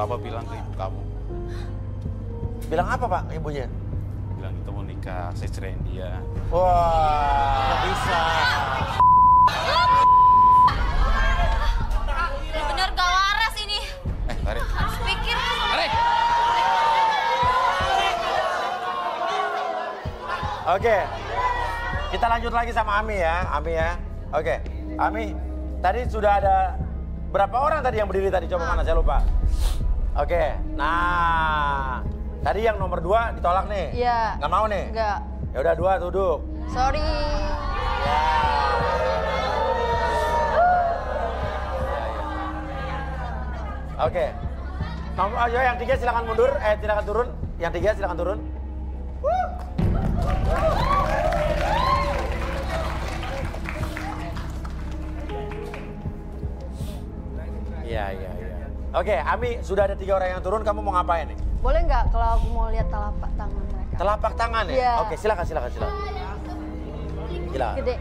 Papa bilang ke ibu kamu. Bilang apa Pak ibunya? Bilang kita mau nikah, saya ceraiin dia. Wah, nggak bisa. Bener gak waras ini. Tarik. Harus pikir. Tarik. Oke, kita lanjut lagi sama Ami ya, Oke, Ami, tadi sudah ada berapa orang tadi yang berdiri tadi? Coba mana, saya lupa. Oke, nah, tadi yang nomor 2 ditolak nih. Iya. Nggak mau nih? Enggak. Ya udah 2 duduk. Sorry. Ya. Oke. Nomor, ayo yang 3 silakan mundur, silakan turun. Yang 3 silakan turun. Iya. Oke, Ami, sudah ada 3 orang yang turun, kamu mau ngapain nih? Boleh nggak kalau aku mau lihat telapak tangan mereka? Telapak tangan ya? Iya. Oke, silakan. Silakan. Gede.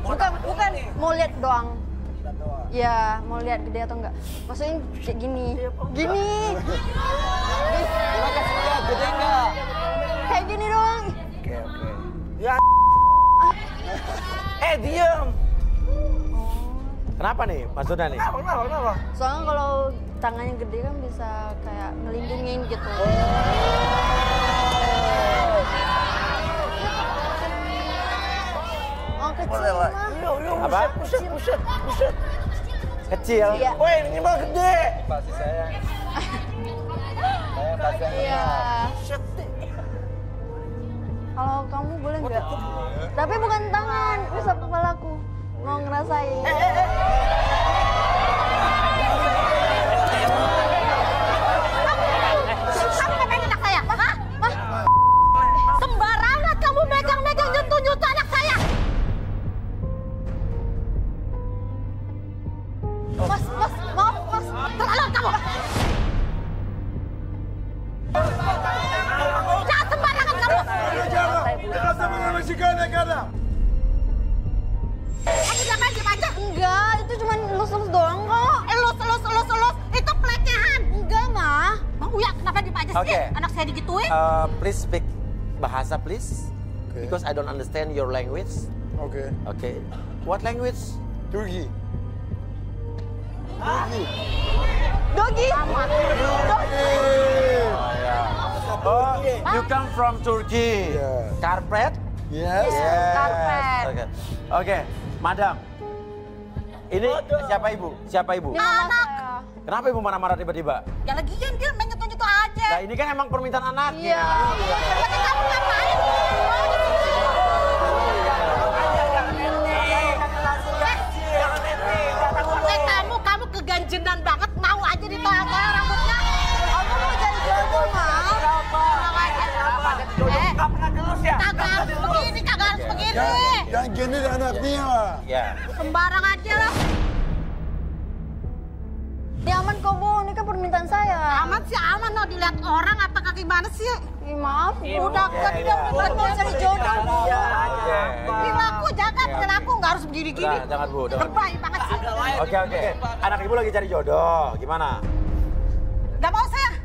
Bukan, mau lihat doang. Ya, mau lihat gede atau enggak. Maksudnya kayak gini. Gini. Coba kasih lihat, gede enggak? Kayak gini doang. Oke. Ya. Diam. Kenapa nih, maksudnya nih? Kenapa? Soalnya kalau tangannya gede kan bisa kayak ngelindungin gitu. Oh, kecil Boleh lah. mah. Apa? Buset. Kecil? Iya. Woi, ini mah gede. Pasti sayang. Saya pasti Iya. Buset. Kalau kamu boleh nggak? Tapi bukan tangan, usap kepalaku. Mau ngerasain. Kamu ngapain anak saya? Hah? Sembarangan kamu megang-megang nyentuh-nyentuh anak saya. Mas, maaf, Mas. Terlalu kamu. Jangan sembarangan kamu. Aku jangan diem aja. Enggak, itu cuma elus-elus doang kok. Elus. Itu pelecehan. Enggak, mah. Bang Uya, kenapa diem aja sih? Oke. Anak saya digituin. Please speak bahasa, please. Okay. Because I don't understand your language. Oke. Okay. What language? Turki. Dogi. Oh, you come from Turkey. Yeah. Carpet? Yes. Karpet. Oke, Madam. Ini siapa ibu? Ini mama saya. Kenapa ibu marah-marah tiba-tiba? Ya lagian dia main nyentuh-nyentuh aja. Nah, ini kan emang permintaan anaknya. Iya. Lagi kamu ngapain? Kamu keganjenan banget, mau aja ditolak-tolak rambutnya. Aku mau cari jodoh, Mas. Nggak pernah gelus ya? Kagak harus begini, kagak harus begini. Jangan gini anaknya. Ya. Sembarang aja lah. Ini aman kok, Bu. Ini kan permintaan saya. Aman sih aman, no. Dilihat orang apa gimana sih? Ih, maaf, Bu. Udah Mau cari jodoh, Bu. Perilaku, jaga perilaku, nggak harus begini-gini. Udah, jangan Bu. Lebay banget sih. Oke. Anak ibu lagi cari jodoh. Gimana? Nggak mau saya.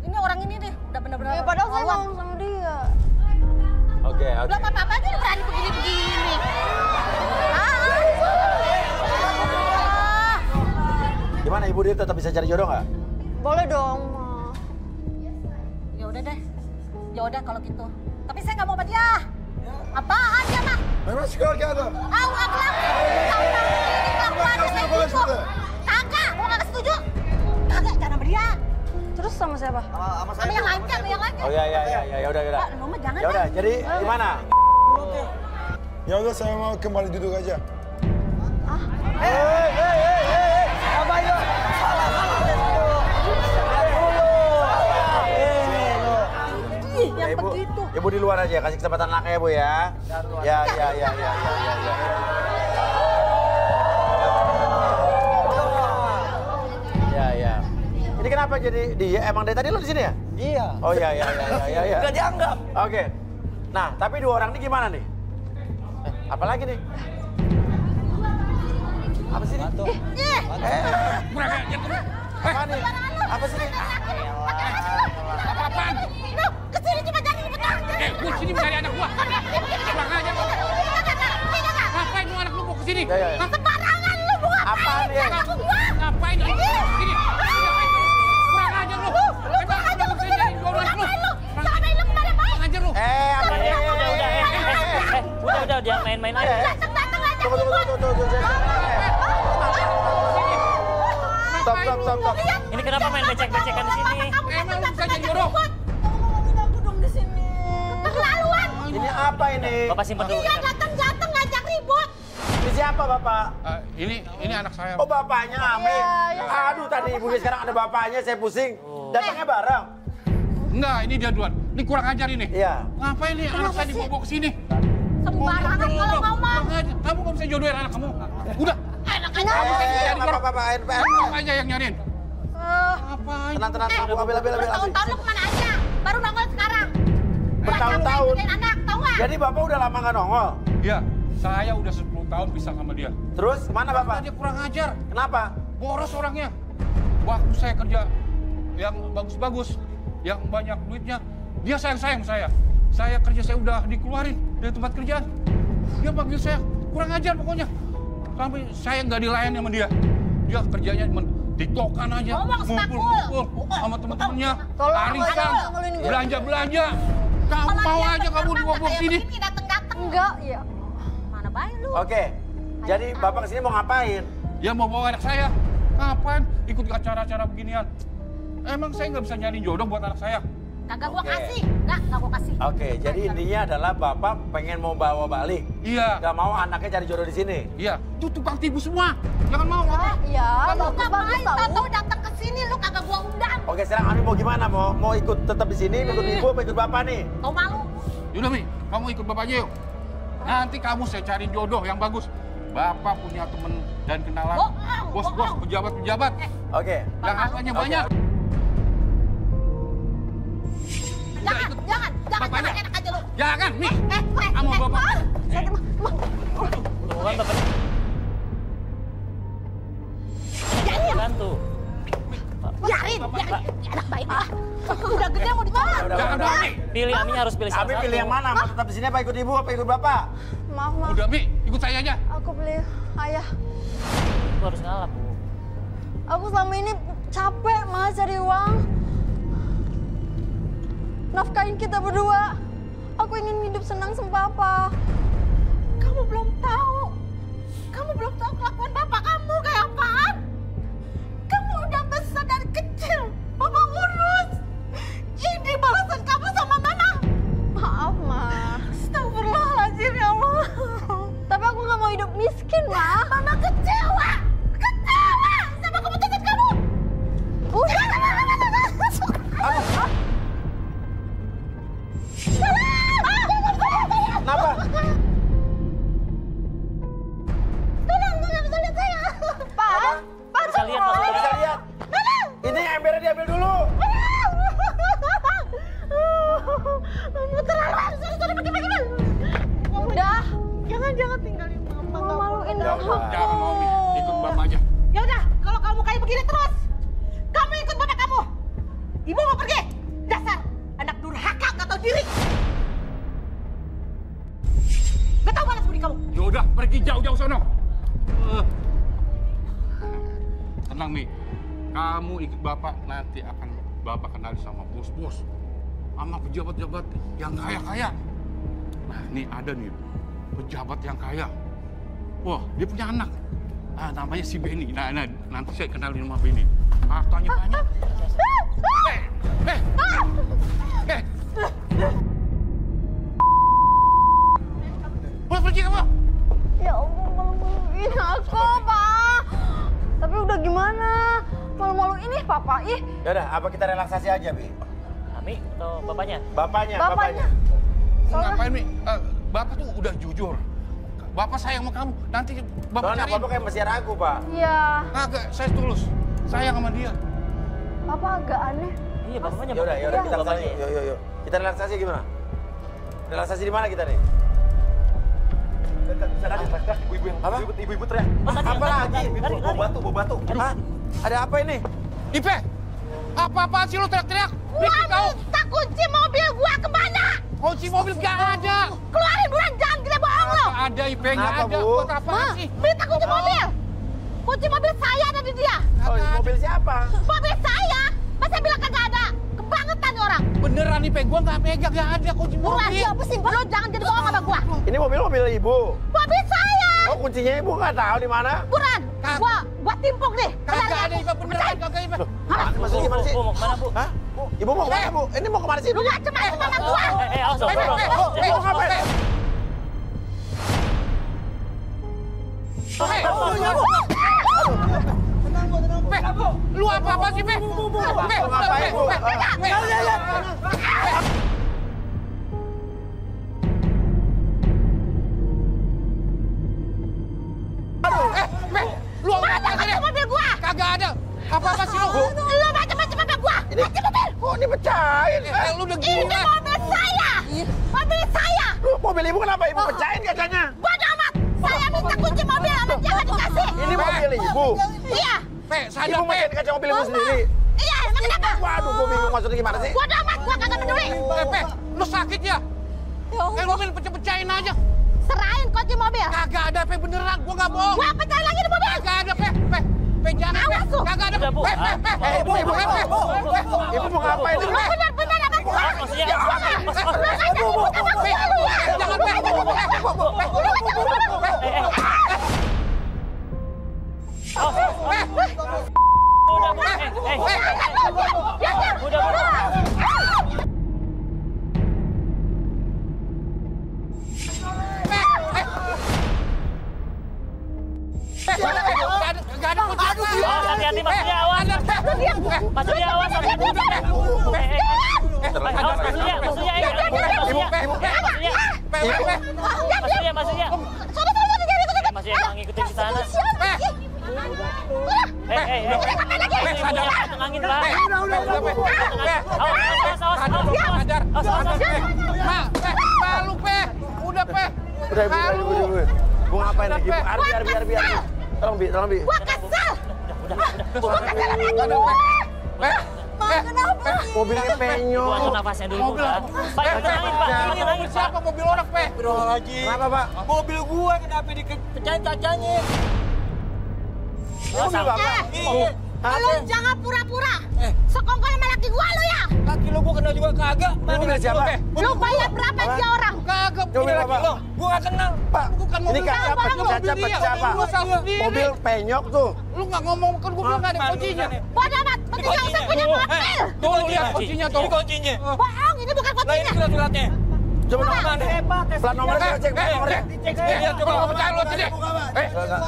Ini orang ini nih, udah bener-bener. Ya, padahal saya ngomong. mau sama dia. Oke. Udah apa-apa aja berani begini-begini. Gimana ibu dia tetap bisa cari jodoh nggak? Boleh dong, Ma. Ya udah deh. Ya udah kalau gitu. Tapi saya nggak mau sama dia. Apaan dia mah? Memang sekolah ada. Akhlak. Kagak, gua kagak setuju. Kagak, jangan sama dia. Terus sama siapa? Sama yang lain, sama yang lain. Oh ya, ya udah. Lu mah jangan. Ya udah, jadi gimana? Ya udah saya mau kembali duduk aja. Apa itu? Yang ibu, begitu. ibu di luar aja, kasih kesempatan anaknya ya Bu ya. Ya. Ya. Ini kenapa jadi dia? Emang dari tadi lo di sini ya? Iya. Oh ya. Nggak dianggap. Oke. Nah, tapi 2 orang ini gimana nih? Apalagi nih? Apa sih ini? Apa nih? Apa sih? Apa-apaan? Lu kesini cuma jadi betah. Gua sini mencari anak gua. Kurang aja kau. Ngapain lu anak lu mau kesini? Ya. Sembarangan lu buat Apaan dia? Ngapain lu kesini? Kurang aja lu. Emang udah mau kesini dari dua anak lu. Sampai lu kemana baik? Kurang aja lu. Apa ini? Udah, jangan main-main aja. Datang aja. Tunggu. Stop. Ini kenapa main becek-becekan di sini? Emang lu bisa jadi jodoh? Ngomongin aku dong di sini. Keterlaluan. Ini apa ini? Bapak simpen dulu. Dia datang ngajak ribut. Ini siapa bapak? Ini anak saya. Oh bapaknya Ami. Aduh tadi ibunya sekarang ada bapaknya saya pusing. Datangnya bareng. Enggak, ini dia duluan. Ini kurang ajar ini. Iya. Ngapain nih anak saya dibawa ke sini? Sembarangan kalau ngomong. Kamu nggak bisa jodohin anak kamu. Udah. Bapak Kamu aja yang nyariin. Ngapain? Tenang, ambil. Tahun-tahun lu kemana aja? Baru nongol sekarang. Bertahun-tahun. Ngikutin anak, tau nggak? Jadi bapak udah lama nggak nongol? Iya, saya udah 10 tahun pisah sama dia. Terus kemana bapak? Dia kurang ajar. Kenapa? Boros orangnya. Waktu saya kerja yang bagus-bagus, yang banyak duitnya, dia sayang-sayang saya. Saya kerja saya udah dikeluarin dari tempat kerjaan. Dia panggil saya, kurang ajar pokoknya. Sampai saya nggak dilayani sama dia. Dia kerjanya cuma tiktokan aja. Ngumpul sama teman-temannya. Arisan, belanja-belanja. Kamu mau aja kamu dibawa sini. Dateng-dateng. Enggak, ya. Mana baik lu? Oke. Jadi bapak kesini mau ngapain? Ya mau bawa anak saya. Ngapain ikut acara-acara beginian? Emang saya nggak bisa nyari jodoh buat anak saya? Kagak gua kasih. Nggak gua kasih. Oke, jadi intinya adalah bapak pengen mau bawa balik. Iya. Gak mau anaknya cari jodoh di sini. Iya, itu tukang tipu semua. Jangan mau. Iya, Lu bagus ngapain? tahu. Tahu datang ke sini lu kagak gua undang. Oke, sekarang Ami mau gimana? Mau ikut tetap di sini, ikut ibu apa ikut bapak nih? Tau malu? Yaudah Mi, kamu ikut bapaknya yuk. Nanti kamu saya cari jodoh yang bagus. Bapak punya temen dan kenalan. Bos-bos, pejabat-pejabat. Oke. Yang hartanya banyak. Jangan Bapaknya. enak aja lu. Jangan, Mi. Kamu bapak. Tuh kan bapak. Bantu. Biarin. Anak baik lah. Udah gede mau dicoba. Jangan dong, Mi. Pilih, Ami harus pilih salah Ami satu. pilih yang mana? Mau tetap di sini apa ikut ibu apa ikut bapak? Maaf, Udah, Mi. Ikut saya aja. aku beli ayah. Aku harus ngalah, Bu. Aku selama ini capek mas cari uang. Nafkahin kita berdua. Aku ingin hidup senang sama papa. Kamu belum tahu. Kamu belum tahu kelakuan bapak kamu kayak apaan. Kamu udah besar dari kecil. Mama urus. Ini balasan kamu sama mama. Maaf, Ma. Astagfirullahaladzim ya Allah. Tapi aku nggak mau hidup miskin, Ma. Mama kecewa. Kecewa sama keputusan kamu. Udah. Kenapa? Tolong, nggak bisa lihat saya. Pak, Pak, Bisa lihat, Mas. Bisa lihat. Ini embernya diambil dulu. Terlalu sorry pergi. udah. Jangan tinggalin mama. Malu-maluin Ya aku. udah. Jangan mau, Mi. Ikut bapak aja. Ya udah, kalau kamu kayak begini terus, kamu ikut bapak kamu. Ibu mau pergi. Dasar anak durhaka nggak tahu diri. Nggak tahu balas budi kamu. Yaudah, pergi jauh-jauh sono. Tenang, Mi. Kamu ikut bapak, nanti akan bapak kenal sama bos-bos. Sama pejabat-pejabat yang kaya-kaya. Nah, ini ada nih, pejabat yang kaya. Wah, dia punya anak. Namanya si Benny. Nah, nanti saya kenalin sama Benny. Hartanya banyak. Boleh pergi kamu? Ya Allah, malu-maluin aku, Pak. Tapi udah gimana? Malu-maluin nih, Papa. Ih, Ya udah, apa kita relaksasi aja, Bi? Ami atau bapaknya? Bapaknya. bapaknya. Ngapain, Mi? Bapak tuh udah jujur. Bapak sayang sama kamu. Nanti bapak Soalnya cari. bapak kayak masih ragu, Pak. Iya, Kagak, saya tulus. Sayang sama dia. Papa agak aneh. Iya, bapaknya. Ya udah, kita relaksasi. Bapaknya. Yuk. Kita relaksasi gimana? Relaksasi di mana kita nih? Ibu-ibu yang Apa? ibu-ibu teriak. Oh, tadi, Apa lagi? lari. Bawa batu. Hah? Ada apa ini? Ipe, apa-apaan sih lu teriak-teriak? Gua minta kunci mobil gua kemana? Kunci mobil gak ada. Keluarin bulan, jangan gila bohong lo. Gak ada Ipe, gak Kenapa, ada. Bu? Buat apaan sih? Minta kunci mobil. Kunci mobil saya ada di dia. Oh, ini mobil siapa? Mobil saya. Masa bilang kagak ada? Kebangetan nih orang. Beneran Ipe, gua gak pegang, gak ada kunci Bulan, mobil. apa sih? Lo jangan jadi bohong sama gua. Ini mobil ibu. Mobil saya. Oh, kuncinya ibu nggak tahu di mana? Buran, gua timpuk nih. Kagak ada Ipe, beneran kagak Ipe. Maksudnya gimana sih? Bu, mau kemana, Bu? Hah? Ibu mau kemana, Bu? Ini mau kemana sih? Lu macem-macem sama gua. Awas, Ibu ngapain? Pe, lu apa-apa sih, Pe? Pe, Ngapain, Bu? Pe, lu apa-apa Mana sih? kunci mobil gua? Kagak ada. Apa-apa sih lu? Lu macem-macem sama gua. Kunci mobil. Oh, ini pecahin. Lu udah Ini gila. mobil saya. Mobil saya. Lu mobil ibu kenapa ibu pecahin kacanya? Bodoh amat. Saya minta kunci mobil sama dia nggak dikasih. Ini mobil ibu. Iya. Pe, sadar, Ibu Pe. pecahin kaca mobil ibu sendiri. Iya, emang kenapa? Waduh, gua bingung maksudnya gimana sih? Bodoh amat, gua kagak peduli. Pe, lu sakit ya? Mobil pecah-pecahin aja. Serahin kunci mobil. Kagak ada, Pe, beneran. Gua nggak bohong. Gua pecahin lagi di mobil. Kagak ada, Pe, jangan, Pe. Awas lu. Kagak ada, Udah, Bu. Pe. Ibu Pe. mau ngapain? Lu benar-benar sama gua. Maksudnya, Lu ngajak ribut sama gua lu ya. Jangan, Pe. Lu ngajak ribut sama gua. Udah, Bu. Udah, Bu. Gak ada kunci. Awas, hati-hati, maksudnya awas. Maksudnya awas. Awas, maksudnya. Maksudnya. Masih emang ngikutin di sana. Tenangin, Pak. Malu, Pe. Udah, Pe. Udah, ibu. Gua ngapain nih? Ibu, biar. Tolong, Bi. Gua kesel. Gua kesel sama Ada, gua. Pe. Mobilnya Ibu penyok. atur nafasnya dulu, Pak. Pak, tenangin, Pak. Ini tenangin, Pak. Siapa mobil orang, Pe? Kenapa, Pak? Mobil gua kenapa dipecahin kacanya? Mobil Bapak. Lu jangan pura-pura. Sekongkol sama laki gua lu ya. Laki lu gua kenal juga kagak. Mobil siapa? Lu bayar berapa dia orang? Kagak, Mobil Bapak. Gua gak kenal. Pak, bukan ini mobil kaca Bapak, pecah, mobil dia. pecah, Pak. Lu salah sendiri. Mobil penyok tuh. Lu nggak ngomong kan gua bilang nggak ada kuncinya. Bodoh amat. Penting gak usah punya mobil. Tuh lihat kuncinya tuh. Ini kuncinya. Bohong, ini bukan kuncinya. Surat-suratnya. Coba Hebat. plat nomornya cek, plat nomornya. Lihat coba nggak percaya lu sini.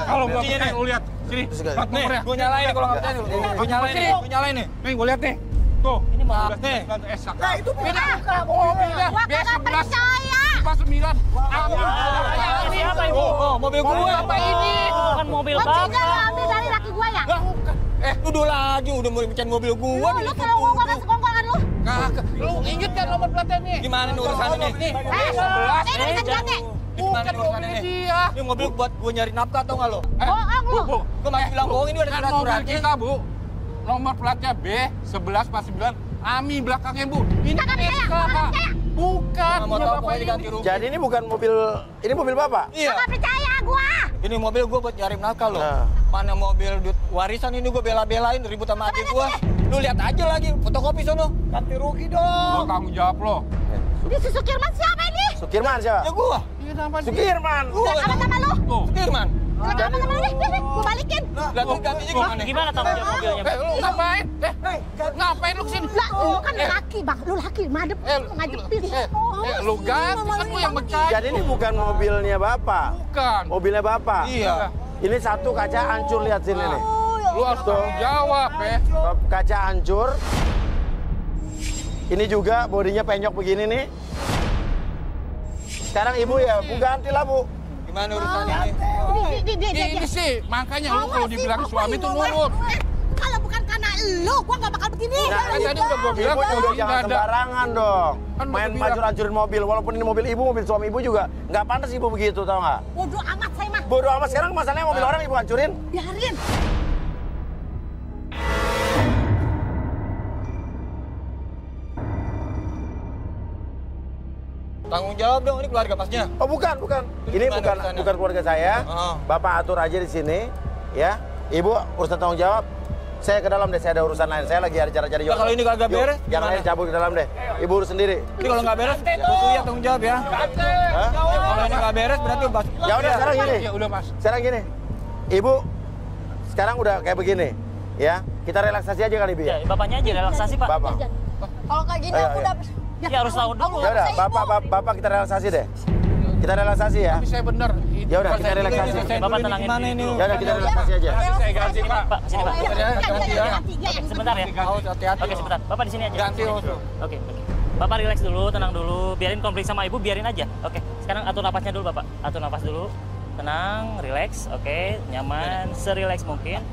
Kalau nggak percaya lu lihat sini. Plat Nih, nomornya. gua nyalain nih kalau nggak percaya. Gua nyalain nih. Nih gua lihat nih. Tuh. Ini mah. Nih. Nah itu beda. Mobilnya Gua kagak percaya. B9. Siapa Ibu? Oh, mobil gua. Apa ini? Bukan mobil Kuncinya lu Bapak. ambil dari laki gua ya? Lah bukan. Udah lagi udah mau pecahin mobil gua. Lu kalau gua gak sekongkol kan lu? Kagak. Lu inget kan nomor platnya nih? Gimana nih urusannya nih? Nih. Ini bisa jadi. Gimana Bukan nih urusannya mobilnya nih? dia. Ini mobil buat gua nyari nafkah atau nggak lo? Bohong lu. Bu. Gua masih bilang bohong ini udah Kan mobil surat-suratnya. kita, Bu. Nomor platnya B1149 AMI belakangnya, Bu. Ini Kagak percaya, SK, kagak Pak. percaya. Bukan. Nggak mau punya tahu Bapak pokoknya ini. diganti rugi. Jadi ini bukan mobil Bapak? Iya. Gak percaya gua. Ini mobil gua buat nyari nafkah lo. Nah. Mana mobil duit warisan ini gua bela-belain ribut sama adik gua. Lu lihat aja lagi fotokopi sono. Ganti rugi Gua dong. tanggung jawab lo. Ini si Sukirman siapa ini? Sukirman siapa? Ya gua. Iya, nama dia. Sukirman. Jelek amat sama lu. Tuh. Firman. Jelek amat sama lu nih. Nih, gua balikin. Lihat gantinya gimana? Gimana tanggung jawab mobilnya? Lu ngapain? Ngapain lu kesini? Lah, lu kan laki, Bang. Lu laki, madep. Ngajepin. Lu ganti kan lu yang mencari. Jadi ini bukan mobilnya Bapak. Bukan. Mobilnya Bapak. Iya. Ini satu kaca hancur, lihat sini nih. Lu harus tanggung jawab, Kaca hancur. Ini juga bodinya penyok begini nih. Sekarang ibu ya, Bu ganti lah Bu. Gimana urusannya nih? Ini sih, makanya lu kalau dibilang suami tuh nurut. Kalau bukan karena lu, gua gak bakal begini. Kan tadi udah gua bilang Ibu juga kunci jangan nggak ada. sembarangan dong. Kan udah Main bilang. hancur-hancurin mobil. Walaupun ini mobil ibu, mobil suami ibu juga nggak pantas ibu begitu, tau nggak? Bodoh amat saya mah. Bodoh amat, sekarang masalahnya mobil orang ibu hancurin. Biarin. Tanggung jawab dong, ini keluarga Masnya. Oh bukan. Ini gimana urusannya? bukan keluarga saya. Oh. Bapak atur aja di sini, ya. Ibu urusan tanggung jawab. Saya ke dalam deh, saya ada urusan lain. Saya lagi ada cara cari Nah, kalau ini kagak beres, yang lain gimana? cabut ke dalam deh. Ibu urus sendiri. Ini kalau nggak beres, butuh ya tanggung jawab ya. Hah? Kalau ini nggak beres, berarti Mas. Ya udah sekarang gini. Ya udah Mas. Sekarang gini. Ibu sekarang udah kayak begini, ya. Kita relaksasi aja kali, Bi. Ya, bapaknya aja relaksasi, Pak. Bapak. Kalau kayak gini Ayo, aku ayo. udah... Ya harus tahu dulu. Ya udah, Bapak kita relaksasi deh. Kita relaksasi ya. Tapi saya benar. Ya udah, kita relaksasi. Bapak tenangin Gimana ini? Ya udah, kita relaksasi aja. Saya ganti Pak. Pak, sini Pak. Ganti ya. Oke, sebentar ya. Harus hati-hati. Oke, sebentar. Bapak di sini aja. Ganti, Os. Oke. Bapak relax dulu, tenang dulu. Biarin konflik sama ibu, biarin aja. Oke. Sekarang atur napasnya dulu, Bapak. Atur napas dulu. Tenang, relax. Oke, nyaman, serileks mungkin.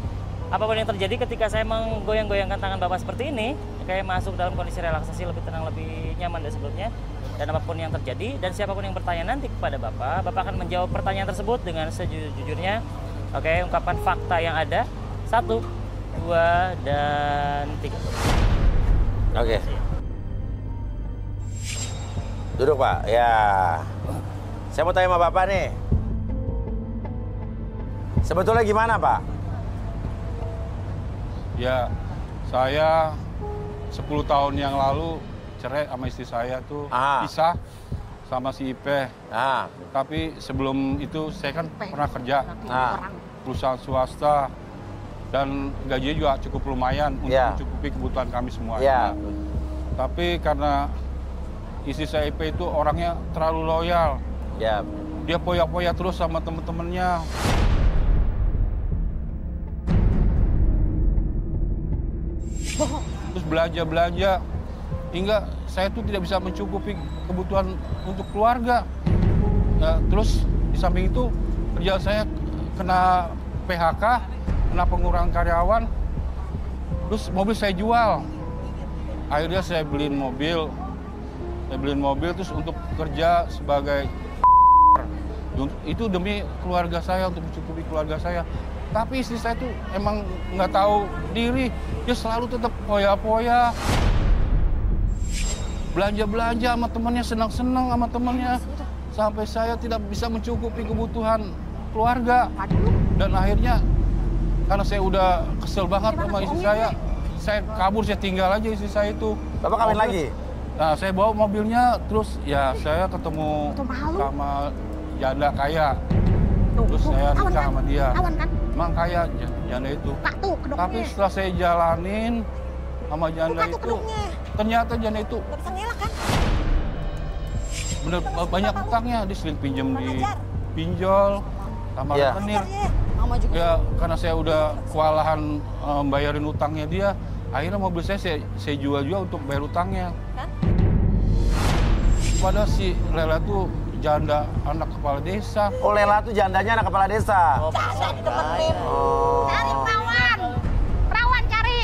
Apapun yang terjadi ketika saya menggoyang-goyangkan tangan Bapak seperti ini, kayak masuk dalam kondisi relaksasi lebih tenang, lebih nyaman dari sebelumnya. Dan apapun yang terjadi, dan siapapun yang bertanya nanti kepada Bapak akan menjawab pertanyaan tersebut dengan sejujurnya. Oke, ungkapkan fakta yang ada. 1, 2, dan 3. Oke. Duduk, Pak. Ya. Saya mau tanya sama Bapak nih. Sebetulnya gimana, Pak? Ya, saya 10 tahun yang lalu cerai sama istri saya tuh, pisah sama si Ipe. Tapi sebelum itu saya kan pernah kerja perusahaan swasta dan gajinya juga cukup lumayan untuk mencukupi kebutuhan kami semuanya. Tapi karena istri saya Ipe itu orangnya terlalu loyal. Dia poya-poya terus sama temen-temennya. Terus belanja hingga saya tuh tidak bisa mencukupi kebutuhan untuk keluarga. Terus di samping itu kerjaan saya kena PHK, kena pengurangan karyawan. Terus mobil saya jual. Akhirnya saya beliin mobil terus untuk kerja sebagai itu demi keluarga saya, untuk mencukupi keluarga saya. Tapi istri saya tuh emang nggak tahu diri, dia selalu tetap poya-poya. Belanja-belanja sama temannya, senang-senang sama temannya. Sampai saya tidak bisa mencukupi kebutuhan keluarga. Dan akhirnya, karena saya udah kesel banget sama istri saya kabur, saya tinggal aja istri saya itu. Bapak kawin lagi? Nah, saya bawa mobilnya, terus ya saya ketemu sama janda kaya. Terus saya nikah sama dia. Emang kaya janda itu. Tapi setelah saya jalanin sama janda itu, ternyata janda itu bener banyak utangnya. Dia sering pinjam di pinjol sama rekening. Ya karena saya udah kewalahan bayarin utangnya dia, akhirnya mobil saya jual juga untuk bayar utangnya. Padahal si Lela tuh janda anak kepala desa. Oh, Lela tuh jandanya anak kepala desa. Cari ditemenin. Cari perawan cari.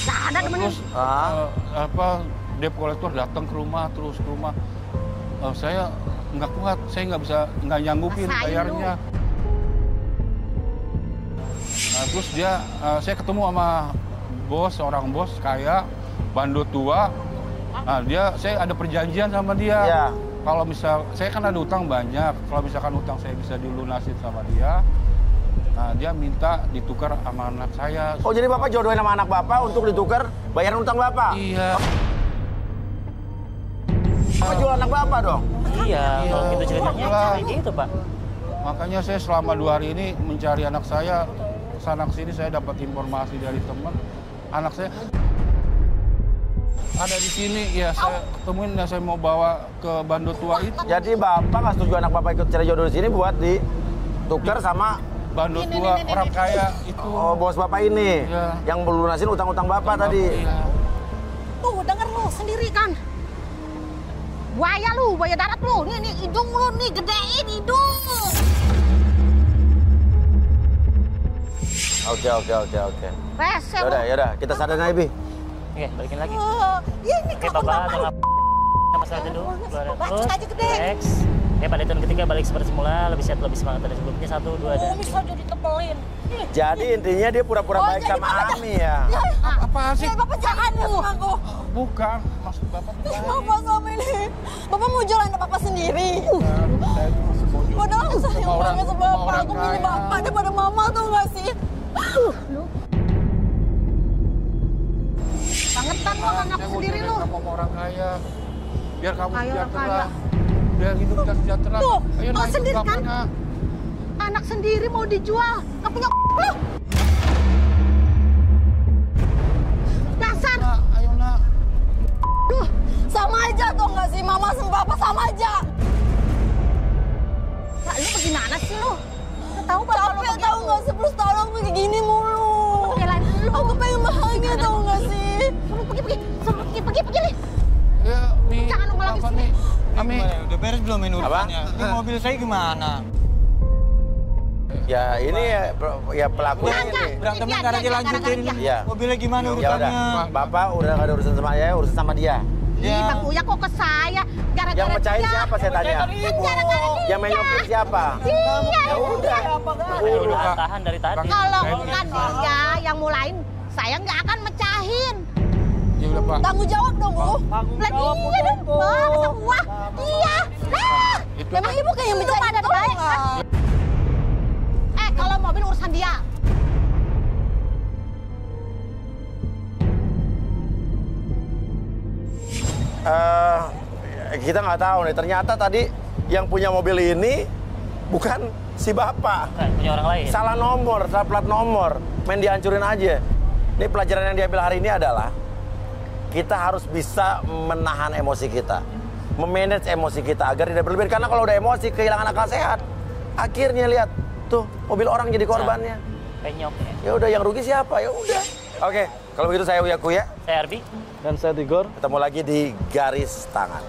Gak ada temenin. Terus debt collector datang ke rumah. Saya nggak kuat, saya nggak nyanggupin bayarnya. Nah, terus saya ketemu sama seorang bos kaya, bandot tua. Nah, saya ada perjanjian sama dia. Kalau saya kan ada utang banyak. Kalau misalkan utang saya bisa dilunasin sama dia, nah dia minta ditukar sama anak saya. Oh, jadi Bapak jodohin sama anak Bapak untuk ditukar bayaran utang Bapak? Iya. Bapak jual anak Bapak dong? Iya, kalau gitu ceritanya kayak gitu, Pak. Makanya saya selama 2 hari ini mencari anak saya. Kesana kesini saya dapat informasi dari teman. Anak saya ada di sini, ya saya ketemuin dan saya mau bawa ke bandot tua itu. Jadi Bapak nggak setuju anak Bapak ikut cari jodoh di sini buat ditukar sama bandot tua orang kaya itu. Oh, bos Bapak ini yang melunasin utang-utang Bapak tadi. Tuh, denger lu sendiri kan. Buaya darat lu. Nih hidung lu nih, gedein hidung. Oke. Rese lu. Yaudah, kita sadarin aja, Bi. Oke, balikin lagi. Ya ini Oke, kabur Bapak, Bapak. napas lagi dulu. Keluarin Bagus terus. aja gede. Relax. Oke, pada turun ketiga balik seperti semula, lebih sehat, lebih semangat dari sebelumnya. 1, 2, dan Bisa jadi tebelin. Jadi intinya dia pura-pura baik sama Ami ya? Apa sih? Bapak jangan lu. Bukan, maksud Bapak bukan. Bapak sama ini. Bapak mau jual anak Bapak sendiri. Saya itu masih mau jual. Padahal aku sayang Sama banget sama sama Bapak. orang Aku milih kaya. Bapak daripada Mama, tau gak sih? Bangetan lo anak Saya mau sendiri jodohin lo. sama orang kaya. Biar kamu Kaya, sejahtera. kaya. Biar hidup kita sejahtera. Tuh, Ayo lo naik sendiri ke kan? mana? Anak sendiri mau dijual. Gak punya lo. Dasar. Nak, ayo nak. Sama aja tau gak sih? Mama sama Bapak sama aja. Nah, lu bagaimana sih lo? Udah tahu Bapak lo Capek tau gak sih? 10 tahun aku kayak gini mulu. Belain lu. Aku pengen bahagia tau gak sih? Suruh pergi. Suruh pergi nih. Ya, Mi. Jangan nunggu lagi Apa, sini. Mi? Ami. Udah beres belum ini Apa? urusannya? Ini mobil saya gimana? Ya ini ya pelakunya Enggak, ini. Berantemnya Dia, ntar aja dia, lanjutin. gara-gara dia. Mobilnya gimana Ya urusannya? udah, Bapak udah gak ada urusan sama saya, urusan sama dia. Ih, Bang Uya kok ke saya? Gara-gara Yang mecahin dia. siapa saya tanya? Kan gara-gara dia. Yang menyopir siapa? Iya. Ya udah. Udah tahan dari tadi. Kalau bukan dia yang mulain, saya nggak akan mecahin. Ya udah, Pak. Tanggung jawab dong, Bu. Lah iya dong, Bang. Wah, iya. Lah. Itu Memang Ibu kayak yang Itu mecahin pada tau baik, nggak? Kalau mobil urusan dia. Kita nggak tahu nih. Ternyata tadi yang punya mobil ini bukan si bapak. Bukan, punya orang lain. Salah nomor, salah plat nomor. Main dihancurin aja. Ini pelajaran yang diambil hari ini adalah kita harus bisa menahan emosi kita, memanage emosi kita agar tidak berlebihan. Karena kalau udah emosi, kehilangan akal sehat, akhirnya lihat tuh mobil orang jadi korbannya. Penyok ya. Ya udah, yang rugi siapa? Ya udah. Oke, kalau begitu saya Uya Kuya. Saya Arbi. Dan saya Tigor. Ketemu lagi di Garis Tangan.